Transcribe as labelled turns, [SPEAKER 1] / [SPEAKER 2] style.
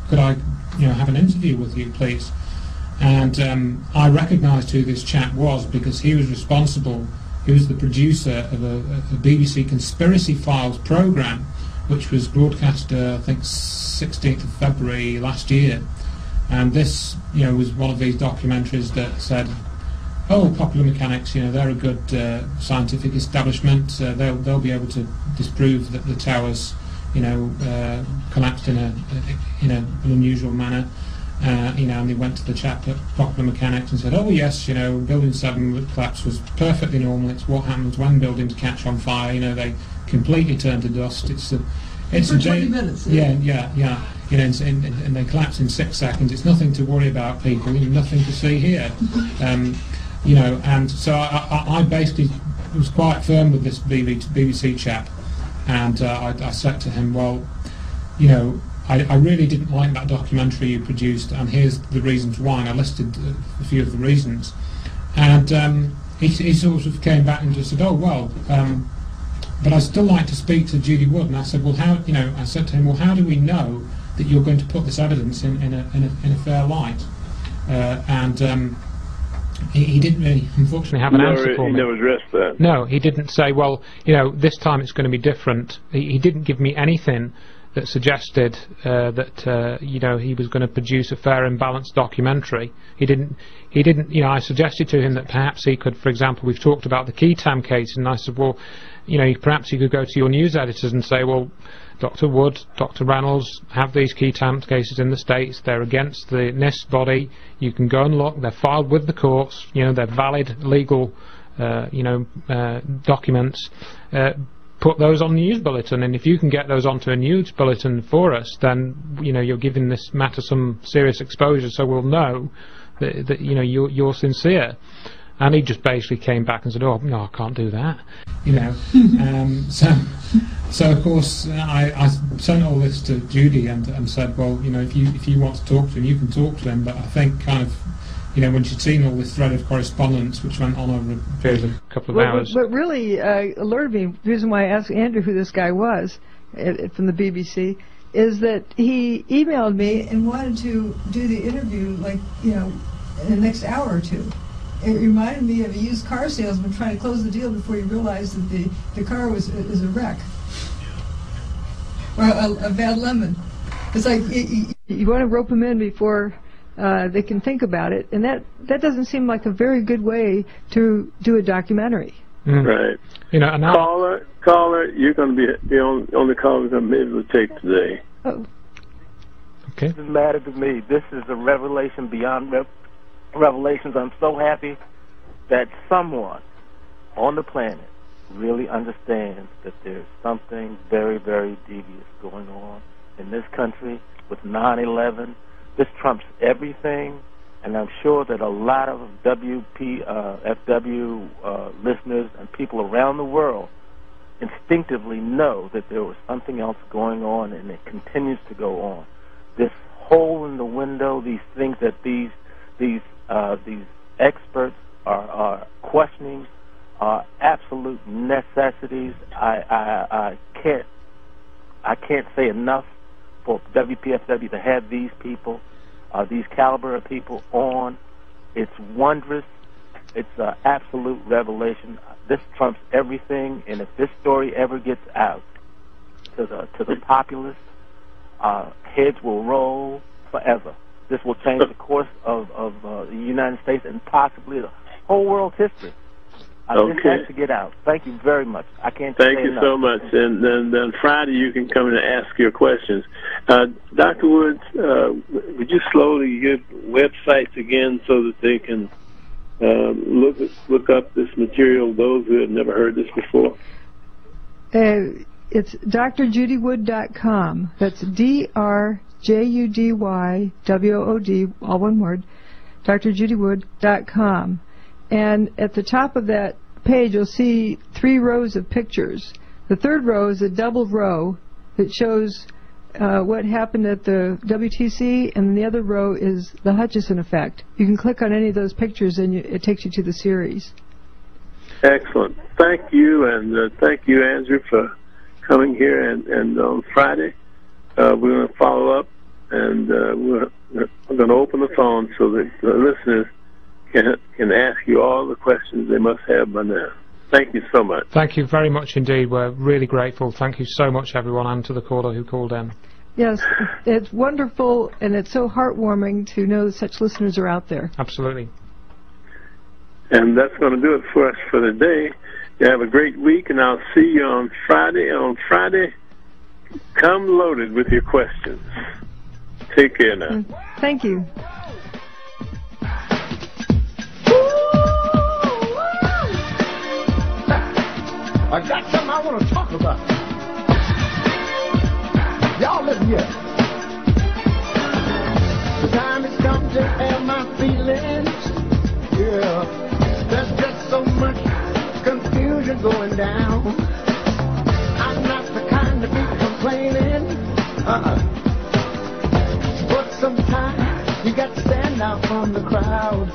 [SPEAKER 1] could I have an interview with you, please? And I recognised who this chap was because he was responsible. He was the producer of a BBC Conspiracy Files programme, which was broadcast, I think, 16th of February last year. And this, was one of these documentaries that said, oh, Popular Mechanics, they're a good scientific establishment. They'll be able to disprove that the towers, collapsed in an unusual manner. And they went to the chap at Popular Mechanics and said, oh yes, Building 7 collapse was perfectly normal. It's what happens when buildings catch on fire. They completely turn to dust. It's for 20 minutes. Yeah. And they collapse in 6 seconds. It's nothing to worry about, people. Nothing to see here. And so I basically was quite firm with this BBC chap, and I said to him, well, I really didn't like that documentary you produced, and here's the reasons why. And I listed a few of the reasons, and he sort of came back and just said, oh well, but I'd still like to speak to Judy Wood. And I said, well, how? I said to him, well, how do we know that you're going to put this evidence in a fair light? He didn't really, unfortunately, have an answer for me.
[SPEAKER 2] He never addressed that.
[SPEAKER 1] No, he didn't say, well, this time it's going to be different. He didn't give me anything that suggested that he was going to produce a fair and balanced documentary. He didn't. I suggested to him that perhaps he could, for example, we've talked about the Ketam case, and I said, well, perhaps you could go to your news editors and say, well, Dr. Wood, Dr. Reynolds have these Ketam cases in the States. They're against the NIST body. You can go and look. They're filed with the courts. They're valid legal, documents. Put those on the news bulletin, and if you can get those onto a news bulletin for us, then you're giving this matter some serious exposure, so we'll know that you're sincere. And he just basically came back and said, oh no, I can't do that, so of course I sent all this to Judy and said, well, if you want to talk to him, you can talk to him, but I think kind of when she'd seen all this thread of correspondence, which went on over a period of a couple of hours.
[SPEAKER 3] What really alerted me, the reason why I asked Andrew who this guy was from the BBC, is that he emailed me and wanted to do the interview, in the next hour or two. It reminded me of a used car salesman trying to close the deal before he realized that the car is a wreck. Or a bad lemon. It's like you want to rope them in before they can think about it, and that doesn't seem like a very good way to do a documentary.
[SPEAKER 2] Right. Caller, you're going to be the only caller we're going to be able to take today.
[SPEAKER 3] Oh.
[SPEAKER 1] Okay.
[SPEAKER 4] It doesn't matter to me. This is a revelation beyond revelations. I'm so happy that someone on the planet really understands that there's something very, very devious going on in this country with 9/11. This trumps everything, and I'm sure that a lot of FW listeners and people around the world instinctively know that there was something else going on, and it continues to go on. This hole in the window, these things that these experts are questioning are absolute necessities. I can't say enough for WPFW to have these people, these caliber of people on. It's wondrous. It's an absolute revelation. This trumps everything, and if this story ever gets out to the populace, heads will roll forever. This will change the course of the United States and possibly the whole world's history. This has to get out. Thank you very much. I can't say enough.
[SPEAKER 2] Thank you so much. And then Friday you can come in and ask your questions. Dr. Woods, would you slowly give websites again so that they can look up this material, those who have never heard this before?
[SPEAKER 3] It's drjudywood.com. That's DRJUDYWOOD, all one word, drjudywood.com. And at the top of that page, you'll see 3 rows of pictures. The third row is a double row that shows what happened at the WTC, and the other row is the Hutchison effect. You can click on any of those pictures, and it takes you to the series.
[SPEAKER 2] Excellent. Thank you, and thank you, Andrew, for coming here. And on Friday, we're going to follow up we're going to open the phone so that the listeners can ask you all the questions they must have by now. Thank you so much.
[SPEAKER 1] Thank you very much indeed. We're really grateful. Thank you so much, everyone, and to the caller who called in.
[SPEAKER 3] Yes, it's wonderful, and it's so heartwarming to know that such listeners are out there.
[SPEAKER 1] Absolutely.
[SPEAKER 2] And that's going to do it for us for today. You have a great week, and I'll see you on Friday. On Friday, come loaded with your questions. Take care now.
[SPEAKER 3] Thank you.
[SPEAKER 5] I got something I want to talk about. Y'all listen here. The time has come to air my feelings. Yeah, there's just so much confusion going down. I'm not the kind to be complaining. But sometimes you got to stand out from the crowd.